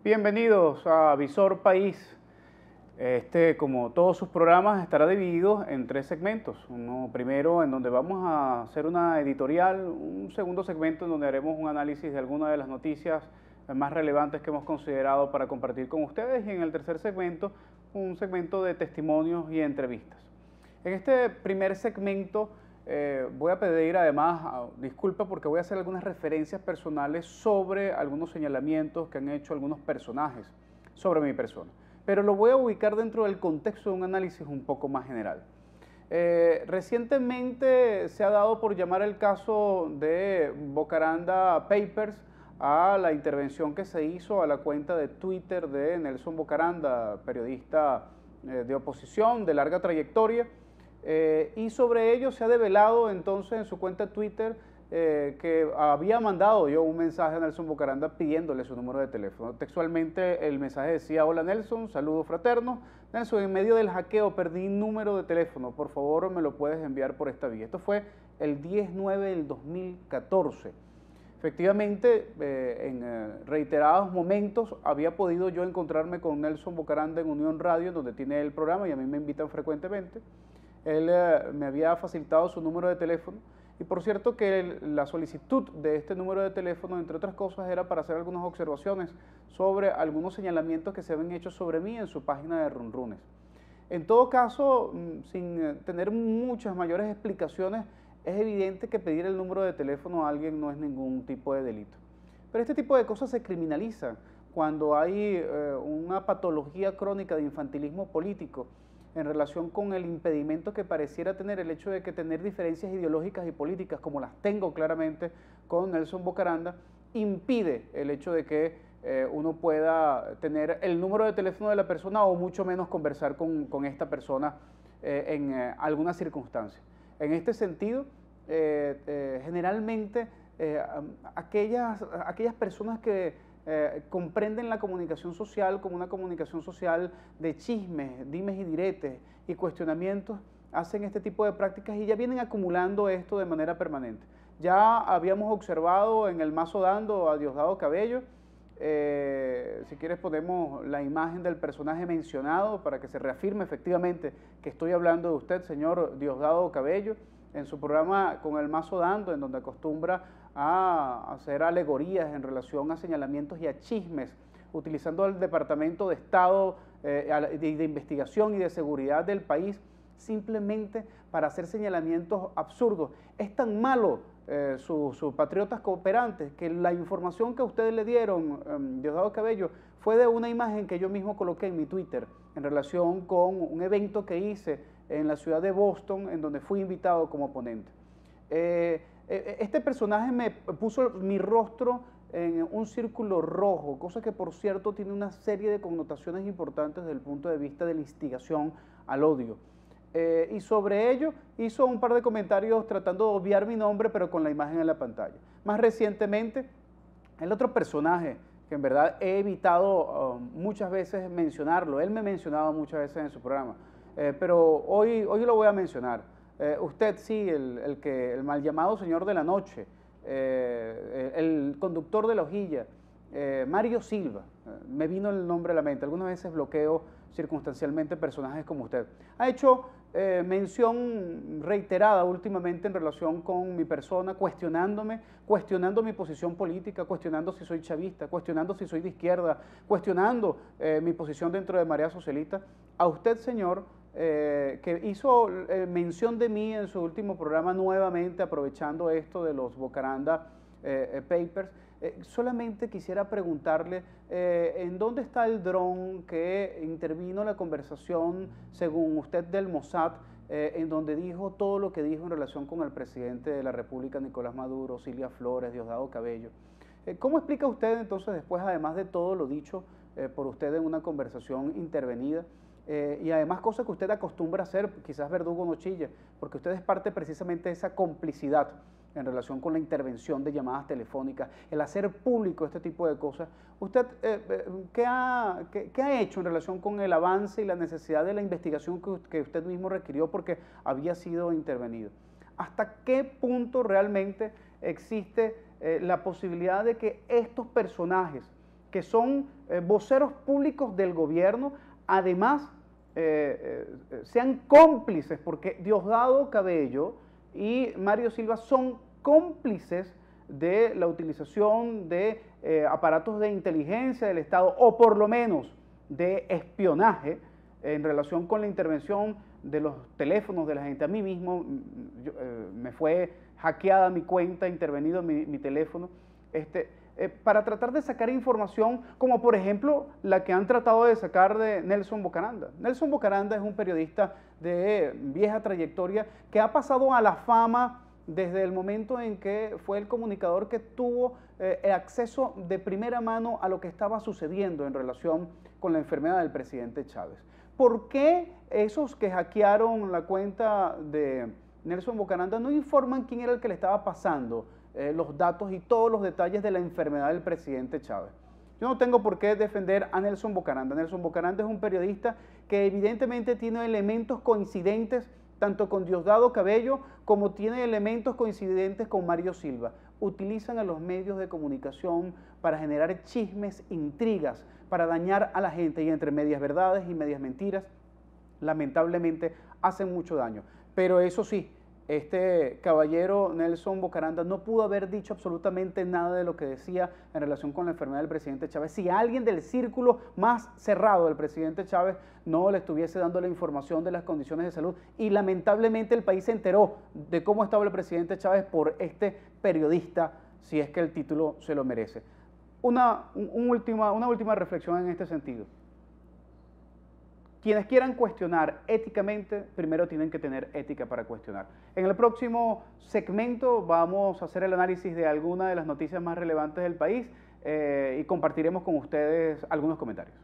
Bienvenidos a Visor País. Como todos sus programas, estará dividido en tres segmentos. Uno primero en donde vamos a hacer una editorial, un segundo segmento en donde haremos un análisis de algunas de las noticias más relevantes que hemos considerado para compartir con ustedes, y en el tercer segmento, un segmento de testimonios y entrevistas. En este primer segmento voy a pedir además disculpas porque voy a hacer algunas referencias personales sobre algunos señalamientos que han hecho algunos personajes sobre mi persona, pero lo voy a ubicar dentro del contexto de un análisis un poco más general. Recientemente se ha dado por llamar el caso de Bocaranda Papers a la intervención que se hizo a la cuenta de Twitter de Nelson Bocaranda, periodista de oposición de larga trayectoria, y sobre ello se ha develado entonces en su cuenta de Twitter que había mandado yo un mensaje a Nelson Bocaranda pidiéndole su número de teléfono. Textualmente el mensaje decía: hola Nelson, saludos fraternos. Nelson, en medio del hackeo perdí número de teléfono, por favor me lo puedes enviar por esta vía. Esto fue el 10/9 del 2014. Efectivamente, en reiterados momentos había podido yo encontrarme con Nelson Bocaranda en Unión Radio, donde tiene el programa y a mí me invitan frecuentemente. Él me había facilitado su número de teléfono. Y por cierto que la solicitud de este número de teléfono, entre otras cosas, era para hacer algunas observaciones sobre algunos señalamientos que se habían hecho sobre mí en su página de Runrunes. En todo caso, sin tener muchas mayores explicaciones, es evidente que pedir el número de teléfono a alguien no es ningún tipo de delito. Pero este tipo de cosas se criminalizan cuando hay una patología crónica de infantilismo político en relación con el impedimento que pareciera tener el hecho de que tener diferencias ideológicas y políticas, como las tengo claramente con Nelson Bocaranda, impide el hecho de que uno pueda tener el número de teléfono de la persona o mucho menos conversar con esta persona en alguna circunstancia. En este sentido, generalmente aquellas personas que comprenden la comunicación social como una comunicación social de chismes, dimes y diretes y cuestionamientos, hacen este tipo de prácticas y ya vienen acumulando esto de manera permanente. Ya habíamos observado en el mazo dando a Diosdado Cabello. Si quieres ponemos la imagen del personaje mencionado para que se reafirme efectivamente que estoy hablando de usted, señor Diosdado Cabello, en su programa Con el Mazo Dando, en donde acostumbra a hacer alegorías en relación a señalamientos y a chismes, utilizando el Departamento de Estado de Investigación y de Seguridad del país simplemente para hacer señalamientos absurdos. Es tan malo sus patriotas cooperantes que la información que ustedes le dieron, Diosdado Cabello, fue de una imagen que yo mismo coloqué en mi Twitter en relación con un evento que hice en la ciudad de Boston, en donde fui invitado como ponente. Este personaje me puso mi rostro en un círculo rojo, cosa que por cierto tiene una serie de connotaciones importantes desde el punto de vista de la instigación al odio. Y sobre ello hizo un par de comentarios tratando de obviar mi nombre, pero con la imagen en la pantalla. Más recientemente, el otro personaje que en verdad he evitado muchas veces mencionarlo, él me mencionaba muchas veces en su programa, pero hoy lo voy a mencionar. Usted sí, el mal llamado señor de la noche, el conductor de la hojilla, Mario Silva, me vino el nombre a la mente. Algunas veces bloqueo circunstancialmente personajes como usted. Ha hecho mención reiterada últimamente en relación con mi persona, cuestionando mi posición política, cuestionando si soy chavista, cuestionando si soy de izquierda, cuestionando mi posición dentro de Marea Socialista. A usted, señor, que hizo mención de mí en su último programa nuevamente, aprovechando esto de los Bocaranda Papers, solamente quisiera preguntarle en dónde está el dron que intervino en la conversación, según usted, del Mossad, en donde dijo todo lo que dijo en relación con el presidente de la República, Nicolás Maduro, Cilia Flores, Diosdado Cabello. ¿Cómo explica usted entonces después, además de todo lo dicho por usted en una conversación intervenida, y además cosa que usted acostumbra a hacer, quizás verdugo no chilla, porque usted es parte precisamente de esa complicidad en relación con la intervención de llamadas telefónicas, el hacer público este tipo de cosas? ¿Usted qué ha hecho en relación con el avance y la necesidad de la investigación que usted mismo requirió porque había sido intervenido? ¿Hasta qué punto realmente existe la posibilidad de que estos personajes que son voceros públicos del gobierno, además sean cómplices, porque Diosdado Cabello y Mario Silva son cómplices de la utilización de aparatos de inteligencia del Estado, o por lo menos de espionaje en relación con la intervención de los teléfonos de la gente. A mí mismo me fue hackeada mi cuenta, intervenido mi teléfono, para tratar de sacar información, como por ejemplo la que han tratado de sacar de Nelson Bocaranda. Nelson Bocaranda es un periodista de vieja trayectoria que ha pasado a la fama desde el momento en que fue el comunicador que tuvo el acceso de primera mano a lo que estaba sucediendo en relación con la enfermedad del presidente Chávez. ¿Por qué esos que hackearon la cuenta de Nelson Bocaranda no informan quién era el que le estaba pasando los datos y todos los detalles de la enfermedad del presidente Chávez? Yo no tengo por qué defender a Nelson Bocaranda. Nelson Bocaranda es un periodista que evidentemente tiene elementos coincidentes tanto con Diosdado Cabello como tiene elementos coincidentes con Mario Silva. Utilizan a los medios de comunicación para generar chismes, intrigas, para dañar a la gente, y entre medias verdades y medias mentiras, lamentablemente hacen mucho daño. Pero eso sí, este caballero Nelson Bocaranda no pudo haber dicho absolutamente nada de lo que decía en relación con la enfermedad del presidente Chávez si alguien del círculo más cerrado del presidente Chávez no le estuviese dando la información de las condiciones de salud. Y lamentablemente el país se enteró de cómo estaba el presidente Chávez por este periodista, si es que el título se lo merece. Una última reflexión en este sentido. Quienes quieran cuestionar éticamente, primero tienen que tener ética para cuestionar. En el próximo segmento vamos a hacer el análisis de algunas de las noticias más relevantes del país y compartiremos con ustedes algunos comentarios.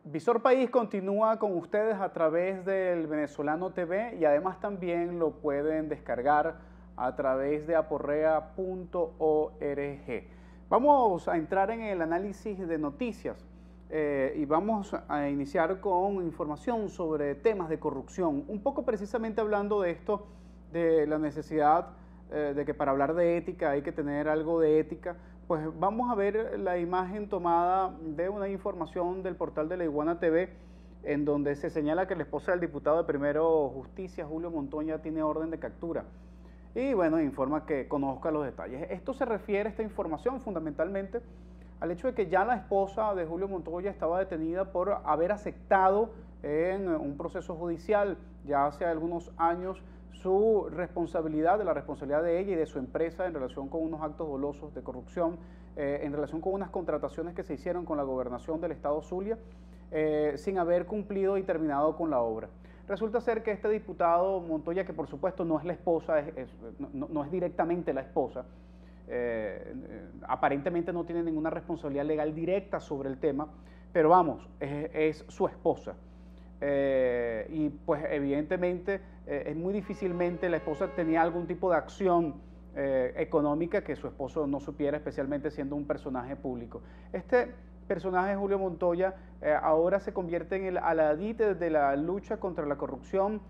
Visor País continúa con ustedes a través del Venezolano TV y además también lo pueden descargar a través de aporrea.org. Vamos a entrar en el análisis de noticias y vamos a iniciar con información sobre temas de corrupción, un poco precisamente hablando de esto, de la necesidad de que para hablar de ética hay que tener algo de ética. Pues vamos a ver la imagen tomada de una información del portal de La Iguana TV, en donde se señala que la esposa del diputado de Primero Justicia, Julio Montoya, tiene orden de captura. Y bueno, informa que conozca los detalles. Esto se refiere, esta información, fundamentalmente al hecho de que ya la esposa de Julio Montoya estaba detenida por haber aceptado en un proceso judicial ya hace algunos años su responsabilidad, de la responsabilidad de ella y de su empresa en relación con unos actos dolosos de corrupción, en relación con unas contrataciones que se hicieron con la gobernación del estado Zulia, sin haber cumplido y terminado con la obra. Resulta ser que este diputado Montoya, que por supuesto no es la esposa, no es directamente la esposa, aparentemente no tiene ninguna responsabilidad legal directa sobre el tema, pero vamos, es su esposa. Y pues evidentemente es muy difícilmente la esposa tenía algún tipo de acción económica que su esposo no supiera, especialmente siendo un personaje público. Este personaje, Julio Montoya, ahora se convierte en el aladí de la lucha contra la corrupción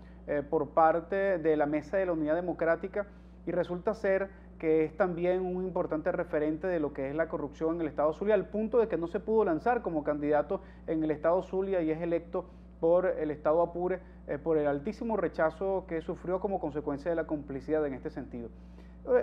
por parte de la Mesa de la Unidad Democrática, y resulta ser que es también un importante referente de lo que es la corrupción en el estado Zulia, al punto de que no se pudo lanzar como candidato en el estado Zulia y es electo por el estado Apure por el altísimo rechazo que sufrió como consecuencia de la complicidad en este sentido.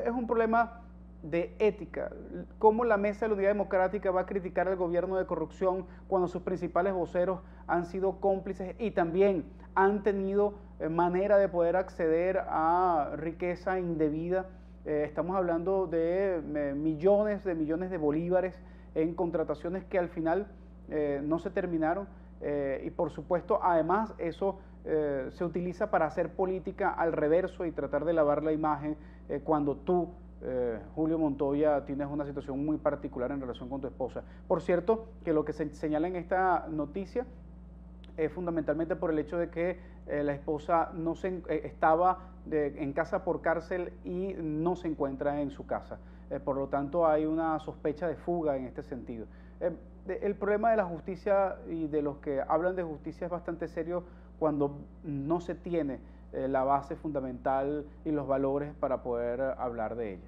Es un problema de ética. ¿Cómo la Mesa de la Unidad Democrática va a criticar al gobierno de corrupción cuando sus principales voceros han sido cómplices y también han tenido manera de poder acceder a riqueza indebida? Estamos hablando de millones de bolívares en contrataciones que al final no se terminaron. Y por supuesto, además, eso se utiliza para hacer política al reverso y tratar de lavar la imagen cuando tú, Julio Montoya, tienes una situación muy particular en relación con tu esposa. Por cierto, que lo que se señala en esta noticia es fundamentalmente por el hecho de que la esposa estaba en casa por cárcel y no se encuentra en su casa. por lo tanto hay una sospecha de fuga en este sentido. El problema de la justicia y de los que hablan de justicia es bastante serio cuando no se tiene la base fundamental y los valores para poder hablar de ella.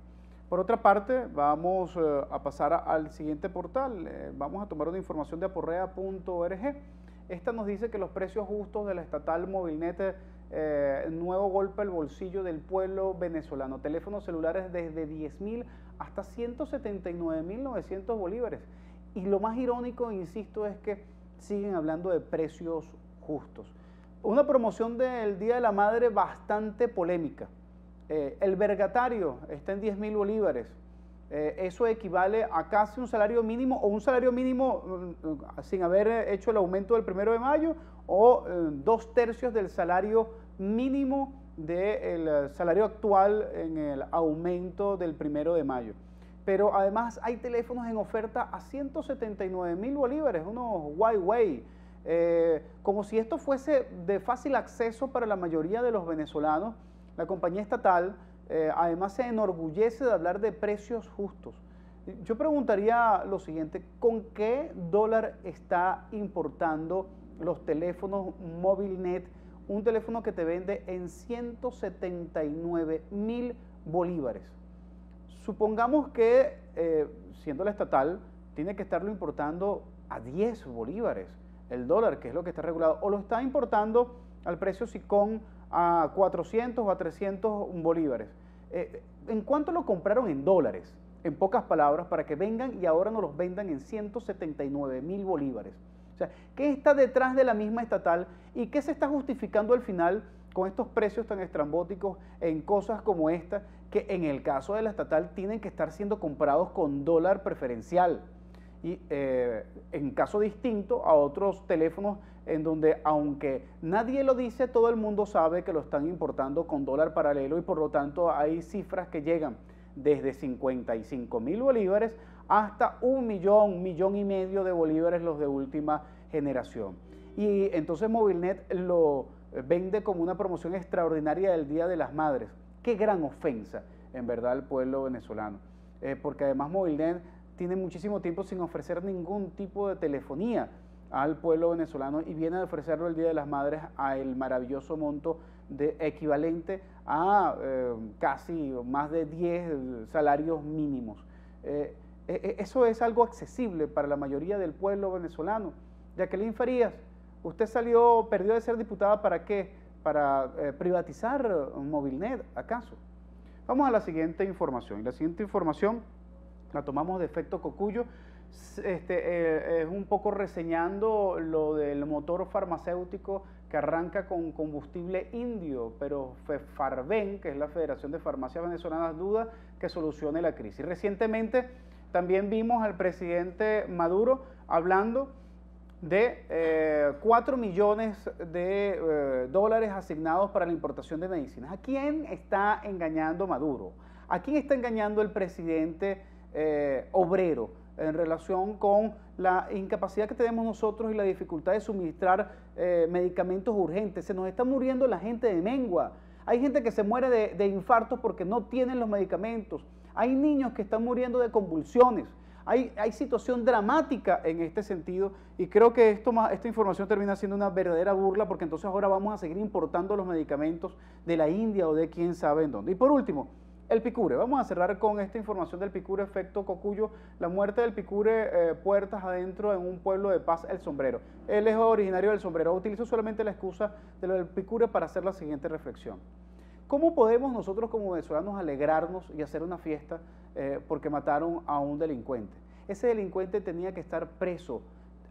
Por otra parte, vamos a pasar al siguiente portal. Vamos a tomar una información de aporrea.org. Esta nos dice que los precios justos de la estatal Movilnet, nuevo golpe al bolsillo del pueblo venezolano. Teléfonos celulares desde 10.000 hasta 179.900 bolívares. Y lo más irónico, insisto, es que siguen hablando de precios justos. Una promoción del Día de la Madre bastante polémica. El vergatario está en 10.000 bolívares. Eso equivale a casi un salario mínimo o un salario mínimo sin haber hecho el aumento del 1 de mayo o 2/3 del salario mínimo del salario actual en el aumento del 1 de mayo. Pero además hay teléfonos en oferta a 179.000 bolívares, unos Huawei, como si esto fuese de fácil acceso para la mayoría de los venezolanos. La compañía estatal además se enorgullece de hablar de precios justos. Yo preguntaría lo siguiente, ¿con qué dólar está importando los teléfonos Movilnet? Un teléfono que te vende en 179.000 bolívares. Supongamos que, siendo la estatal, tiene que estarlo importando a 10 bolívares el dólar, que es lo que está regulado, o lo está importando al precio SICOM a 400 o a 300 bolívares. ¿En cuánto lo compraron en dólares? En pocas palabras, para que vengan y ahora nos los vendan en 179.000 bolívares. O sea, ¿qué está detrás de la misma estatal y qué se está justificando al final con estos precios tan estrambóticos en cosas como esta, que en el caso de la estatal tienen que estar siendo comprados con dólar preferencial? Y en caso distinto a otros teléfonos en donde, aunque nadie lo dice, todo el mundo sabe que lo están importando con dólar paralelo y por lo tanto hay cifras que llegan desde 55.000 bolívares hasta 1 millón y medio de bolívares, los de última generación. Y entonces Movilnet lo vende como una promoción extraordinaria del Día de las Madres. Qué gran ofensa, en verdad, al pueblo venezolano. Porque además Movilnet tiene muchísimo tiempo sin ofrecer ningún tipo de telefonía al pueblo venezolano y viene a ofrecerlo el Día de las Madres a el maravilloso monto de equivalente a casi más de 10 salarios mínimos. Eso es algo accesible para la mayoría del pueblo venezolano. Jacqueline Farías, usted perdió de ser diputada, ¿para qué? ¿Para privatizar Movilnet, acaso? Vamos a la siguiente información. Y la siguiente información la tomamos de Efecto Cocuyo. Es un poco reseñando lo del motor farmacéutico que arranca con combustible indio, pero FEFARVEN, que es la Federación de Farmacias Venezolanas, duda que solucione la crisis. Recientemente también vimos al presidente Maduro hablando de 4 millones de dólares asignados para la importación de medicinas. ¿A quién está engañando Maduro? ¿A quién está engañando el presidente obrero en relación con la incapacidad que tenemos nosotros y la dificultad de suministrar medicamentos urgentes? Se nos está muriendo la gente de mengua. Hay gente que se muere de infartos porque no tienen los medicamentos. Hay niños que están muriendo de convulsiones. Hay situación dramática en este sentido y creo que esta información termina siendo una verdadera burla, porque entonces ahora vamos a seguir importando los medicamentos de la India o de quién sabe en dónde. Y por último, el picure. Vamos a cerrar con esta información del picure Efecto Cocuyo. La muerte del picure puertas adentro en un pueblo de Paz, El Sombrero. Él es originario del Sombrero. Utilizo solamente la excusa de lo del picure para hacer la siguiente reflexión. ¿Cómo podemos nosotros como venezolanos alegrarnos y hacer una fiesta porque mataron a un delincuente? Ese delincuente tenía que estar preso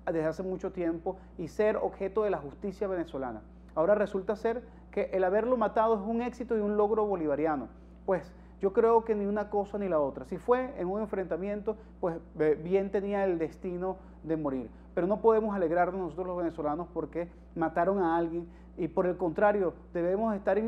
desde hace mucho tiempo y ser objeto de la justicia venezolana. Ahora resulta ser que el haberlo matado es un éxito y un logro bolivariano. Pues yo creo que ni una cosa ni la otra. Si fue en un enfrentamiento, pues bien tenía el destino de morir. Pero no podemos alegrarnos nosotros los venezolanos porque mataron a alguien, y por el contrario, debemos estar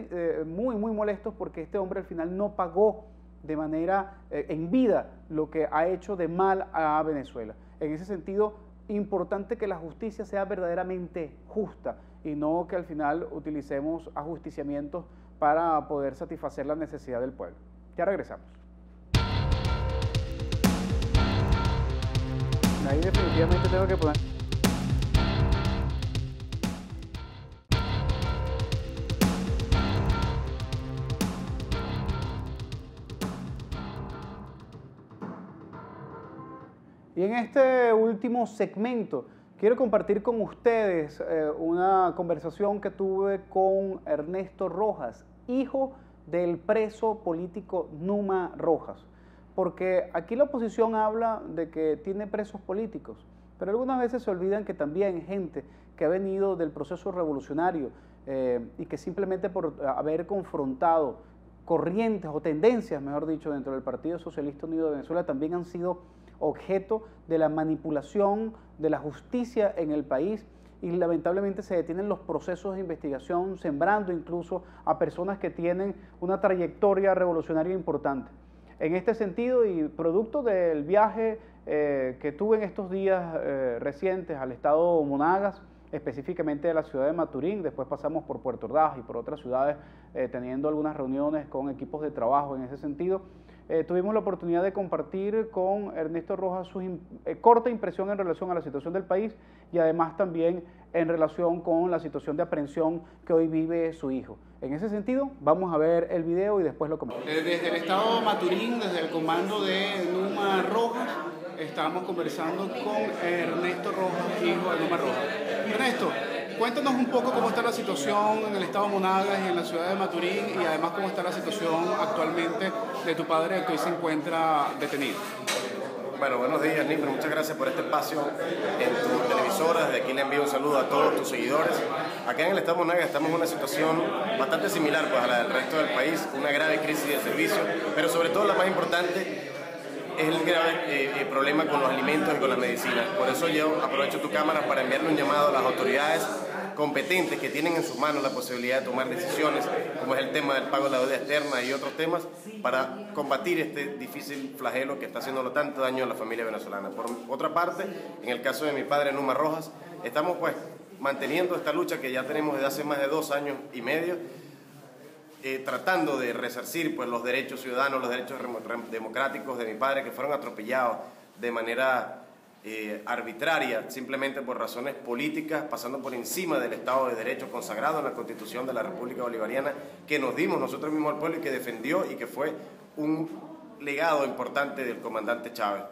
muy molestos porque este hombre al final no pagó de manera en vida lo que ha hecho de mal a Venezuela. En ese sentido, importante que la justicia sea verdaderamente justa y no que al final utilicemos ajusticiamientos para poder satisfacer la necesidad del pueblo. Ya regresamos. Ahí definitivamente tengo que poner. Y en este último segmento quiero compartir con ustedes una conversación que tuve con Ernesto Rojas, hijo del preso político Numa Rojas. Porque aquí la oposición habla de que tiene presos políticos, pero algunas veces se olvidan que también gente que ha venido del proceso revolucionario y que simplemente por haber confrontado corrientes o tendencias, mejor dicho, dentro del Partido Socialista Unido de Venezuela, también han sido objeto de la manipulación de la justicia en el país, y lamentablemente se detienen los procesos de investigación, sembrando incluso a personas que tienen una trayectoria revolucionaria importante. En este sentido, y producto del viaje que tuve en estos días recientes al estado Monagas, específicamente de la ciudad de Maturín, después pasamos por Puerto Ordaz y por otras ciudades teniendo algunas reuniones con equipos de trabajo en ese sentido, tuvimos la oportunidad de compartir con Ernesto Rojas su corta impresión en relación a la situación del país y además también en relación con la situación de aprehensión que hoy vive su hijo. En ese sentido, vamos a ver el video y después lo comentamos. Desde el estado Maturín, desde el comando de Numa Rojas, estamos conversando con Ernesto Rojas, hijo de Numa Rojas. Ernesto, cuéntanos un poco cómo está la situación en el estado Monagas y en la ciudad de Maturín, y además cómo está la situación actualmente de tu padre que hoy se encuentra detenido. Bueno, buenos días, Nimro. Muchas gracias por este espacio en tu televisora. Desde aquí le envío un saludo a todos tus seguidores. Acá en el estado Monagas estamos en una situación bastante similar pues, a la del resto del país, una grave crisis de servicio, pero sobre todo la más importante es el grave problema con los alimentos y con las medicinas. Por eso yo aprovecho tu cámara para enviarle un llamado a las autoridades competentes que tienen en sus manos la posibilidad de tomar decisiones, como es el tema del pago de la deuda externa y otros temas, para combatir este difícil flagelo que está haciéndolo tanto daño a la familia venezolana. Por otra parte, en el caso de mi padre Numa Rojas, estamos pues manteniendo esta lucha que ya tenemos desde hace más de 2 años y medio, tratando de resarcir pues, los derechos ciudadanos, los derechos democráticos de mi padre, que fueron atropellados de manera arbitraria, simplemente por razones políticas, pasando por encima del Estado de Derecho consagrado en la Constitución de la República Bolivariana, que nos dimos nosotros mismos al pueblo y que defendió y que fue un legado importante del comandante Chávez.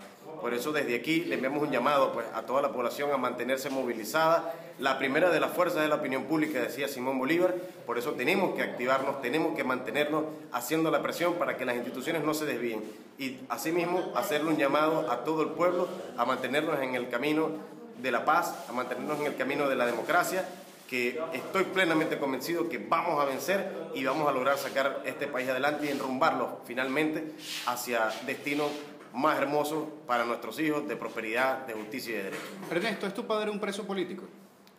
Por eso desde aquí le enviamos un llamado pues, a toda la población a mantenerse movilizada. La primera de las fuerzas de la opinión pública, decía Simón Bolívar, por eso tenemos que activarnos, tenemos que mantenernos haciendo la presión para que las instituciones no se desvíen. Y asimismo hacerle un llamado a todo el pueblo a mantenernos en el camino de la paz, a mantenernos en el camino de la democracia, que estoy plenamente convencido que vamos a vencer y vamos a lograr sacar este país adelante y enrumbarlo finalmente hacia destinos más hermosos para nuestros hijos, de prosperidad, de justicia y de derecho. Ernesto, ¿es tu padre un preso político?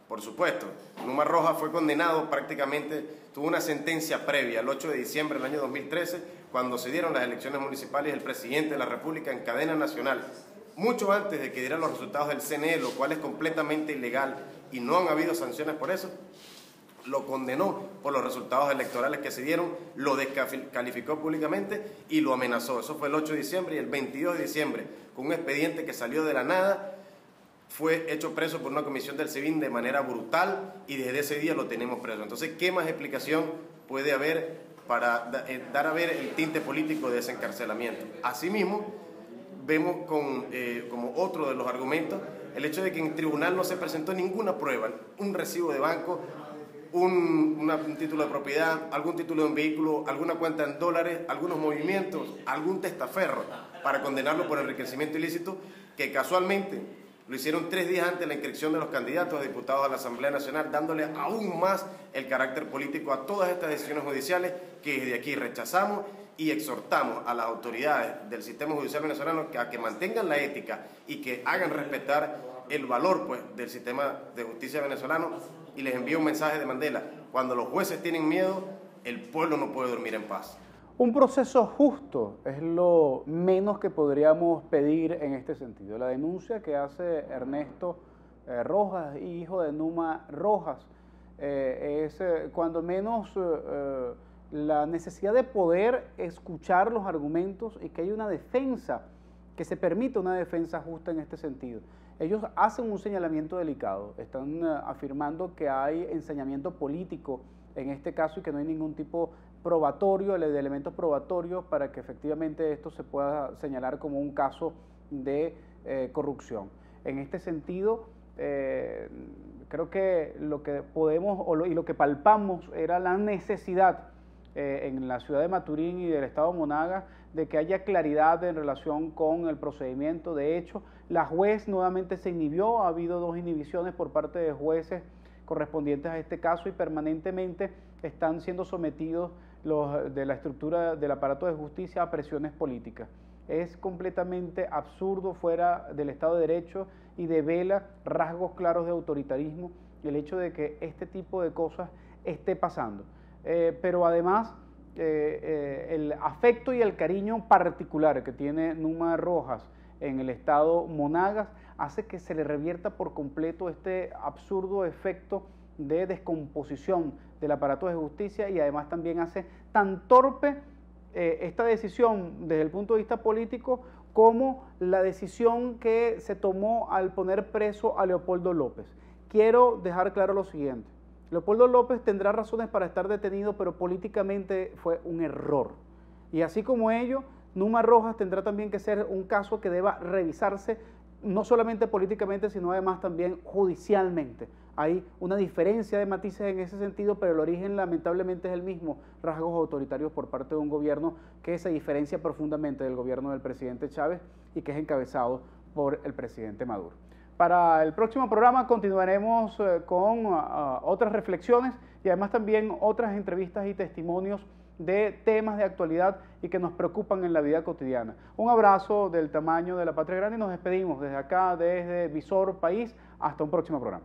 Por supuesto. Numa Rojas fue condenado prácticamente, tuvo una sentencia previa el 8 de diciembre del año 2013, cuando se dieron las elecciones municipales. El presidente de la República en cadena nacional, mucho antes de que dieran los resultados del CNE, lo cual es completamente ilegal y no han habido sanciones por eso, lo condenó por los resultados electorales que se dieron, lo descalificó públicamente y lo amenazó. Eso fue el 8 de diciembre y el 22 de diciembre, con un expediente que salió de la nada, fue hecho preso por una comisión del SEBIN de manera brutal y desde ese día lo tenemos preso. Entonces, ¿qué más explicación puede haber para dar a ver el tinte político de ese encarcelamiento? Asimismo, vemos como otro de los argumentos el hecho de que en tribunal no se presentó ninguna prueba, un recibo de banco, un título de propiedad, algún título de un vehículo, alguna cuenta en dólares, algunos movimientos, algún testaferro para condenarlo por enriquecimiento ilícito, que casualmente lo hicieron 3 días antes de la inscripción de los candidatos a diputados a la Asamblea Nacional, dándole aún más el carácter político a todas estas decisiones judiciales que desde aquí rechazamos y exhortamos a las autoridades del sistema judicial venezolano a que mantengan la ética y que hagan respetar el valor pues, del sistema de justicia venezolano. Y les envío un mensaje de Mandela: cuando los jueces tienen miedo, el pueblo no puede dormir en paz. Un proceso justo es lo menos que podríamos pedir en este sentido. La denuncia que hace Ernesto Rojas, hijo de Numa Rojas, es cuando menos la necesidad de poder escuchar los argumentos y que haya una defensa, que se permita una defensa justa en este sentido. ellos hacen un señalamiento delicado, están afirmando que hay ensañamiento político en este caso y que no hay ningún tipo probatorio, de elementos probatorios para que efectivamente esto se pueda señalar como un caso de corrupción. En este sentido, creo que lo que podemos y lo que palpamos era la necesidad en la ciudad de Maturín y del estado Monagas de que haya claridad en relación con el procedimiento. De hecho, la juez nuevamente se inhibió, ha habido 2 inhibiciones por parte de jueces correspondientes a este caso y permanentemente están siendo sometidos los de la estructura del aparato de justicia a presiones políticas. Es completamente absurdo, fuera del Estado de Derecho, y devela rasgos claros de autoritarismo el hecho de que este tipo de cosas esté pasando. Pero además, el afecto y el cariño particular que tiene Numa Rojas en el estado Monagas hace que se le revierta por completo este absurdo efecto de descomposición del aparato de justicia, y además también hace tan torpe esta decisión desde el punto de vista político como la decisión que se tomó al poner preso a Leopoldo López. Quiero dejar claro lo siguiente: Leopoldo López tendrá razones para estar detenido, pero políticamente fue un error. Y así como ello, Numa Rojas tendrá también que ser un caso que deba revisarse no solamente políticamente, sino además también judicialmente. Hay una diferencia de matices en ese sentido, pero el origen lamentablemente es el mismo: rasgos autoritarios por parte de un gobierno que se diferencia profundamente del gobierno del presidente Chávez y que es encabezado por el presidente Maduro. Para el próximo programa continuaremos con otras reflexiones y además también otras entrevistas y testimonios de temas de actualidad y que nos preocupan en la vida cotidiana. Un abrazo del tamaño de la patria grande y nos despedimos desde acá, desde Visor País. Hasta un próximo programa.